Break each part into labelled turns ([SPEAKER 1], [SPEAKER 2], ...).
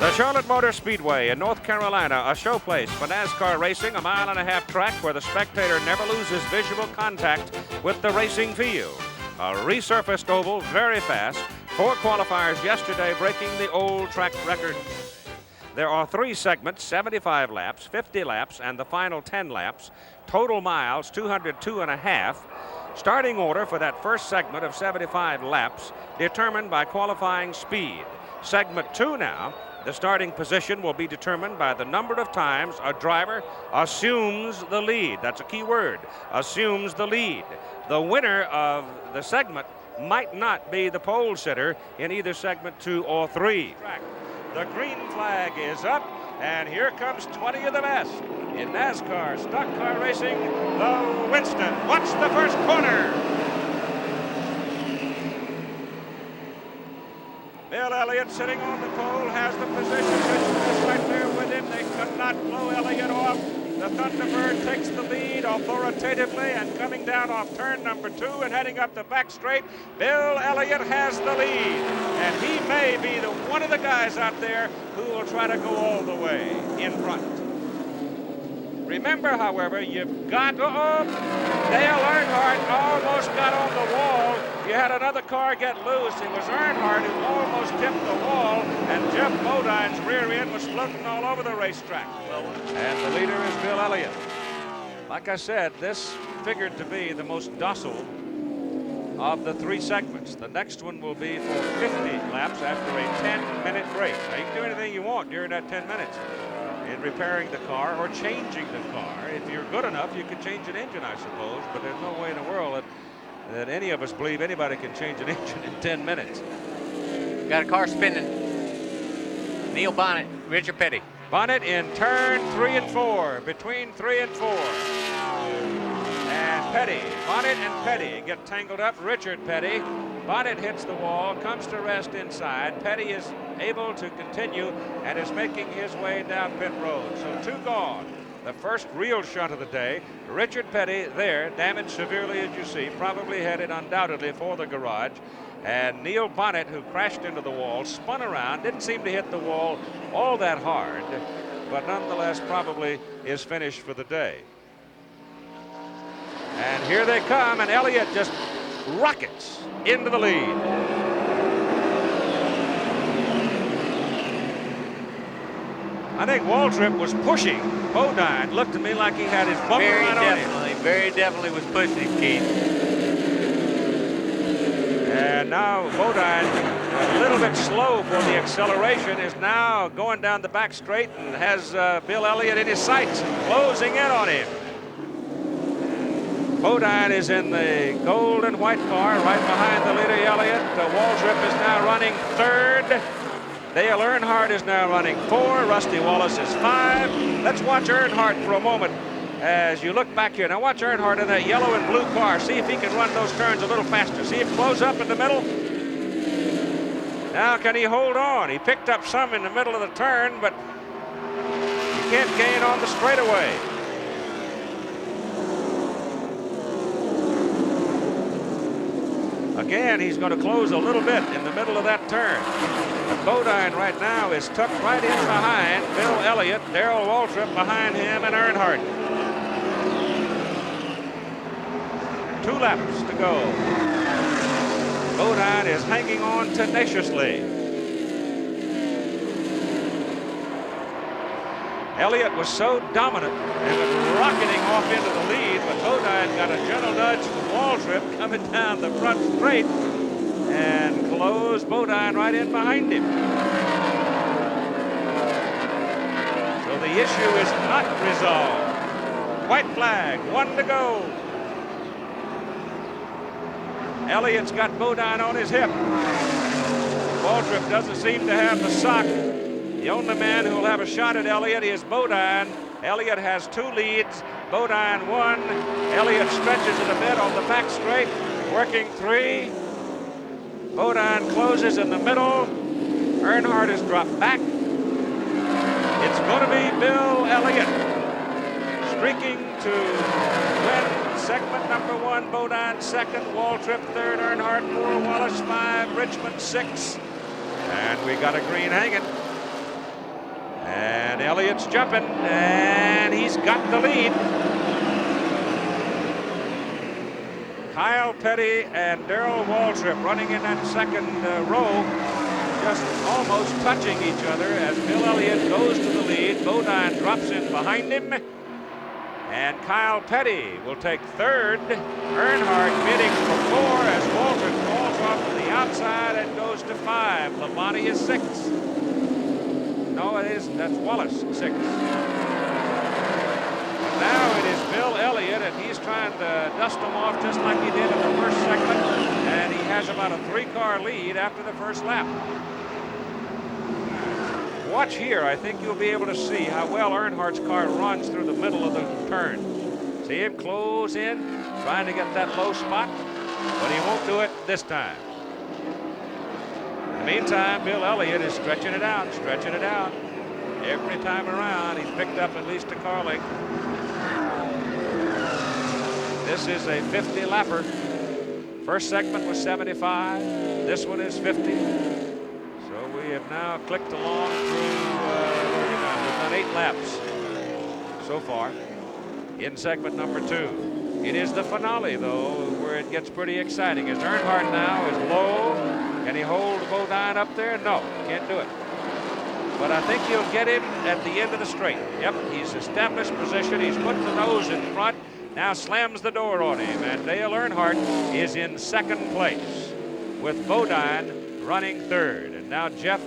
[SPEAKER 1] The Charlotte Motor Speedway in North Carolina, a showplace for NASCAR racing, a 1.5 mile track where the spectator never loses visual contact with the racing field. A resurfaced oval, very fast. 4 qualifiers yesterday breaking the old track record. There are 3 segments, 75 laps, 50 laps, and the final 10 laps. Total miles, 202.5. Starting order for that first segment of 75 laps determined by qualifying speed. Segment 2 now. The starting position will be determined by the number of times a driver assumes the lead. That's a key word, assumes the lead. The winner of the segment might not be the pole sitter in either segment 2 or 3. The green flag is up, and here comes 20 of the best in NASCAR stock car racing, the Winston. Watch the first corner. Bill Elliott sitting on the pole has the position. Richmond is right there with him. They could not blow Elliott off. The Thunderbird takes the lead authoritatively and coming down off turn number 2 and heading up the back straight. Bill Elliott has the lead, and he may be one of the guys out there who will try to go all the way in front. Remember, however, you've got Dale Earnhardt almost got on the wall. You had another car get loose. It was Earnhardt who almost tipped the wall, and Jeff Bodine's rear end was floating all over the racetrack. And the leader is Bill Elliott. Like I said, this figured to be the most docile of the 3 segments. The next one will be for 50 laps after a 10-minute break. Now, you can do anything you want during that 10 minutes. In repairing the car or changing the car. If you're good enough, you can change an engine, I suppose, but there's no way in the world that any of us believe anybody can change an engine in 10 minutes.
[SPEAKER 2] Got a car spinning. Neil Bonnet, Richard Petty.
[SPEAKER 1] Bonnet in turn 3 and 4, between 3 and 4. And Petty, Bonnet and Petty get tangled up. Richard Petty. Bonnet hits the wall, comes to rest inside. Petty is able to continue and is making his way down pit road. So 2 gone. The first real shot of the day. Richard Petty there, damaged severely as you see, probably headed undoubtedly for the garage. And Neil Bonnet, who crashed into the wall, spun around, didn't seem to hit the wall all that hard, but nonetheless probably is finished for the day. And here they come, and Elliott just rockets into the lead. I think Waltrip was pushing Bodine. Looked to me like he had his bumper right on him.
[SPEAKER 2] Very definitely was pushing, Keith.
[SPEAKER 1] And now Bodine, a little bit slow for the acceleration, is now going down the back straight and has Bill Elliott in his sights, closing in on him. Bodine is in the gold and white car right behind the leader, Elliott. Waltrip is now running 3rd. Dale Earnhardt is now running 4. Rusty Wallace is 5. Let's watch Earnhardt for a moment as you look back here. Now watch Earnhardt in that yellow and blue car. See if he can run those turns a little faster. See him close up in the middle. Now can he hold on? He picked up some in the middle of the turn, but he can't gain on the straightaway. Again, he's going to close a little bit in the middle of that turn. But Bodine right now is tucked right in behind Bill Elliott, Darrell Waltrip behind him, and Earnhardt. 2 laps to go. Bodine is hanging on tenaciously. Elliott was so dominant and was rocketing off into the lead, but Bodine got a gentle nudge from Waltrip coming down the front straight and closed Bodine right in behind him. So the issue is not resolved. White flag, 1 to go. Elliott's got Bodine on his hip. Waltrip doesn't seem to have the sock. The only man who will have a shot at Elliott is Bodine. Elliott has 2 leads. Bodine 1. Elliott stretches it a bit on the back straight, working 3. Bodine closes in the middle. Earnhardt has dropped back. It's going to be Bill Elliott streaking to win segment number 1. Bodine 2nd, Waltrip 3rd, Earnhardt 4, Wallace 5, Richmond 6. And we got a green hanging. And Elliott's jumping, and he's got the lead. Kyle Petty and Darrell Waltrip running in that second row, just almost touching each other as Bill Elliott goes to the lead. Bodine drops in behind him, and Kyle Petty will take third. Earnhardt bidding for 4 as Waltrip falls off to the outside and goes to 5. Labonte is 6. No, it isn't. That's Wallace, 6. Now it is Bill Elliott, and he's trying to dust them off just like he did in the first segment, and he has about a 3-car lead after the first lap. Watch here. I think you'll be able to see how well Earnhardt's car runs through the middle of the turn. See him close in, trying to get that low spot, but he won't do it this time. In the meantime, Bill Elliott is stretching it out. Every time around, he's picked up at least a car length. This is a 50 lapper. First segment was 75. This one is 50. So we have now clicked along through, we've done 8 laps so far in segment number 2. It is the finale, though, where it gets pretty exciting. As Earnhardt now is low. Can he hold Bodine up there? No, can't do it. But I think he'll get him at the end of the straight. Yep, he's established position. He's put the nose in front. Now slams the door on him. And Dale Earnhardt is in second place with Bodine running third. And now Jeff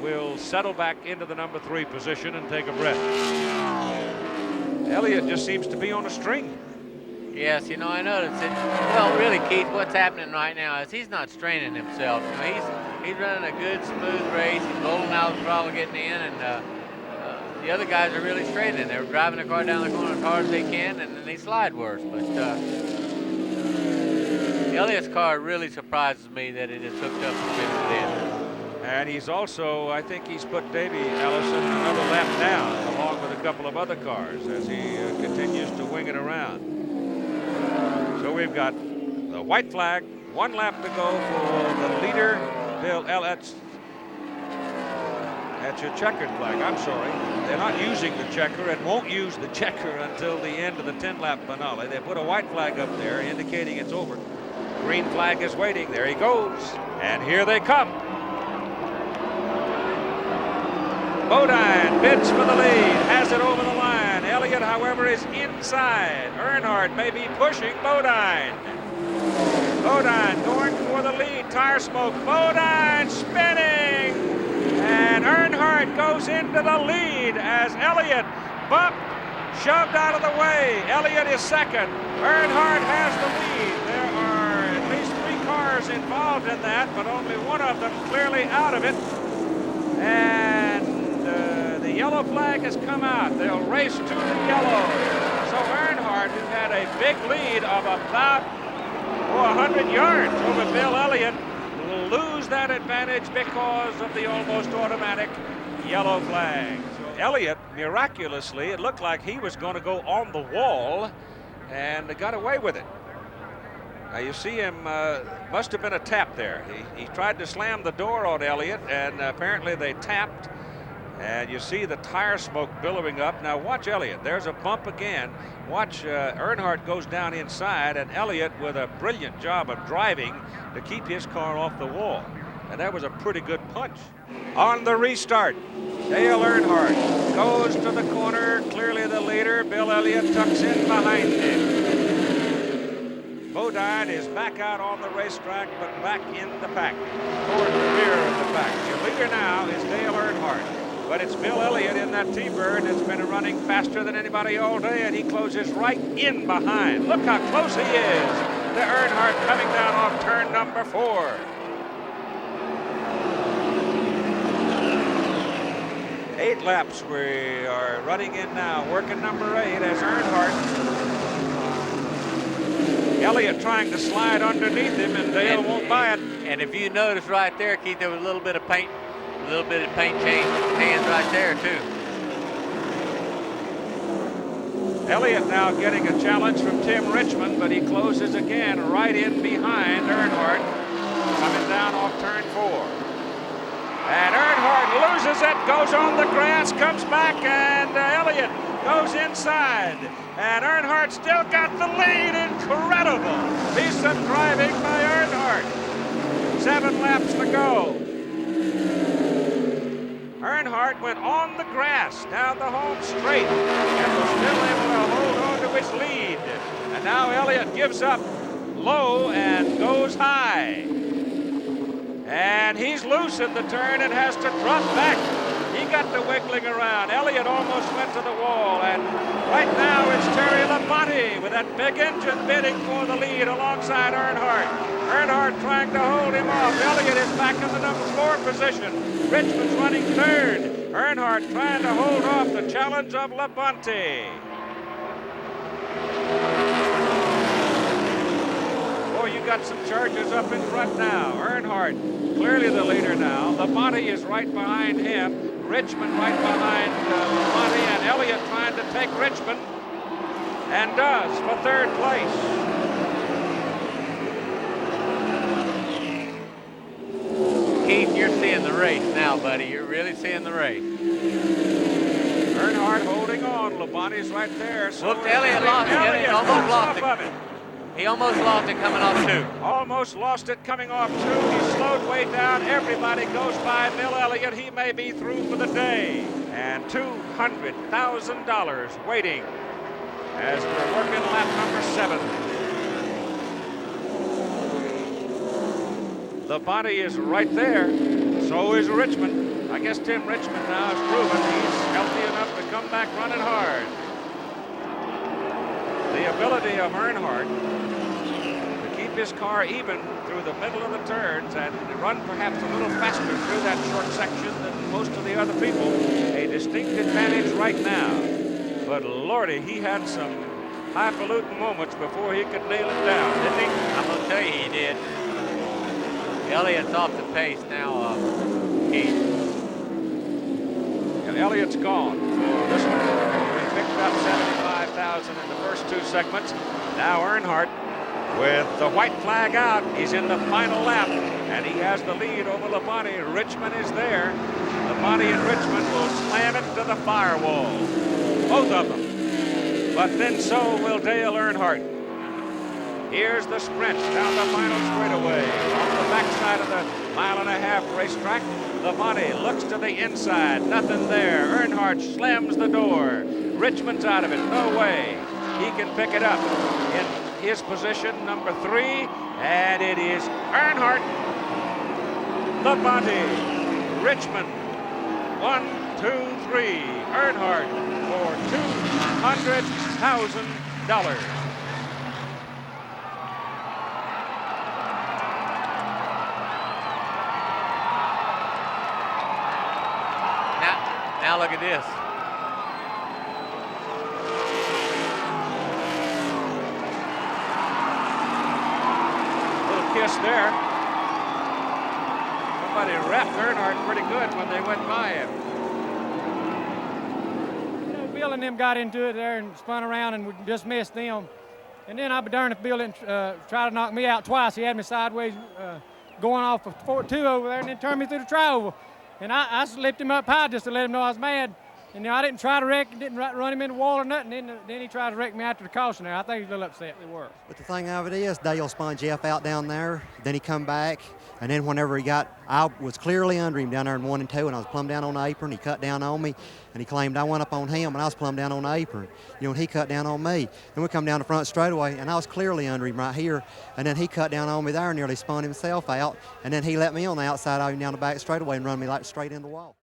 [SPEAKER 1] will settle back into the number 3 position and take a breath. Elliott just seems to be on a string.
[SPEAKER 2] Yes, you know, I noticed it. Well, really, Keith, what's happening right now is he's not straining himself. You know, he's running a good, smooth race. He's rolling out the throttle, getting in, and the other guys are really straining. They're driving the car down the corner as hard as they can, and then they slide worse. But Elliott's car really surprises me that it is hooked up and fitted in.
[SPEAKER 1] And he's also, I think he's put Davey Allison another lap down, along with a couple of other cars, as he continues to wing it around. So we've got the white flag, 1 lap to go for the leader, Bill Elliott. That's your checkered flag. I'm sorry. They're not using the checker and won't use the checker until the end of the 10-lap finale. They put a white flag up there indicating it's over. Green flag is waiting. There he goes. And here they come. Bodine bids for the lead, has it over the line. Elliott, however, is inside. Earnhardt may be pushing Bodine. Bodine going for the lead. Tire smoke. Bodine spinning. And Earnhardt goes into the lead as Elliott bumped, shoved out of the way. Elliott is second. Earnhardt has the lead. There are at least 3 cars involved in that, but only one of them clearly out of it. And the yellow flag has come out. They'll race to the yellow. So Earnhardt, who had a big lead of about 100 yards over Bill Elliott, will lose that advantage because of the almost automatic yellow flag. So Elliott, miraculously, it looked like he was going to go on the wall and got away with it. Now you see him, must have been a tap there. He tried to slam the door on Elliott, and apparently they tapped. And you see the tire smoke billowing up. Now watch Elliott. There's a bump again. Watch Earnhardt goes down inside, and Elliott with a brilliant job of driving to keep his car off the wall. And that was a pretty good punch. On the restart, Dale Earnhardt goes to the corner, clearly the leader. Bill Elliott tucks in behind him. Bodine is back out on the racetrack, but back in the pack, toward the rear of the pack. Your leader now is Dale Earnhardt. But it's Bill Elliott in that T-Bird that's been running faster than anybody all day, and he closes right in behind. Look how close he is to Earnhardt coming down off turn number 4. Eight laps we are running in now, working number 8 as Earnhardt. Elliott trying to slide underneath him, and Dale won't buy it.
[SPEAKER 2] And if you notice right there, Keith, there was a little bit of paint change hands right there too.
[SPEAKER 1] Elliott now getting a challenge from Tim Richmond, but he closes again right in behind Earnhardt, coming down off turn 4. And Earnhardt loses loses it, goes on the grass, comes back, and Elliott goes inside. And Earnhardt still got the lead. Incredible piece of driving by Earnhardt. 7 laps to go. Earnhardt went on the grass down the home straight and was still able to hold on to his lead. And now Elliott gives up low and goes high. And he's loose in the turn and has to drop back. He got the wiggling around. Elliott almost went to the wall. And right now it's Terry Labonte with that big engine bidding for the lead alongside Earnhardt. Earnhardt trying to hold him off. Elliott is back in the number 4 position. Richmond's running 3rd. Earnhardt trying to hold off the challenge of Labonte. Oh, you got some Chargers up in front now. Earnhardt clearly the leader now. Labonte is right behind him. Richmond right behind Labonte, and Elliott trying to take Richmond, and does for 3rd place.
[SPEAKER 2] Keith, you're seeing the race now, buddy. You're really seeing the race.
[SPEAKER 1] Earnhardt holding on. Labonte's right there. So
[SPEAKER 2] look, Elliott lost it. Elliott almost lost it. He almost lost it coming off 2.
[SPEAKER 1] Almost lost it coming off 2. He slowed way down. Everybody goes by Bill Elliott. He may be through for the day. And $200,000 waiting as we're working lap number 7. Labonte is right there. So is Richmond. I guess Tim Richmond now has proven he's healthy enough to come back running hard. The ability of Earnhardt to keep his car even through the middle of the turns and run perhaps a little faster through that short section than most of the other people, a distinct advantage right now. But Lordy, he had some highfalutin moments before he could nail it down, didn't he?
[SPEAKER 2] I'm going to tell you he did. Elliott's off the pace now, Keith.
[SPEAKER 1] And Elliott's gone for this one. He picked up 75,000 in the first 2 segments. Now Earnhardt with the white flag out. He's in the final lap, and he has the lead over Labonte. Richmond is there. Labonte and Richmond will slam it to the firewall. Both of them. But then so will Dale Earnhardt. Here's the sprint down the final straightaway. On the backside of the 1.5-mile racetrack, Labonte looks to the inside. Nothing there. Earnhardt slams the door. Richmond's out of it. No way. He can pick it up in his position, number 3. And it is Earnhardt, Labonte, Richmond. 1, 2, 3. Earnhardt for $200,000.
[SPEAKER 2] Now look at this.
[SPEAKER 1] Little kiss there. Somebody wrapped Earnhardt pretty good when they went by him.
[SPEAKER 3] You know, Bill and them got into it there and spun around and we just missed them. And then I'd be darned if Bill didn't try to knock me out twice. He had me sideways going off for 4-2 over there and then turned me through the tri-oval. And I slipped him up high just to let him know I was mad. And, you know, I didn't try to wreck, didn't run him in the wall or nothing. Then he tried to wreck me after the caution there. I think he was a little upset. They were.
[SPEAKER 4] But the thing of it is, Dale spun Jeff out down there. Then he come back. And then whenever he got, I was clearly under him down there in 1 and 2, and I was plumb down on the apron. He cut down on me, and he claimed I went up on him, and I was plumb down on the apron. You know, and he cut down on me. Then we come down the front straightaway, and I was clearly under him right here. And then he cut down on me there and nearly spun himself out. And then he let me on the outside of him down the back straightaway and run me like straight in the wall.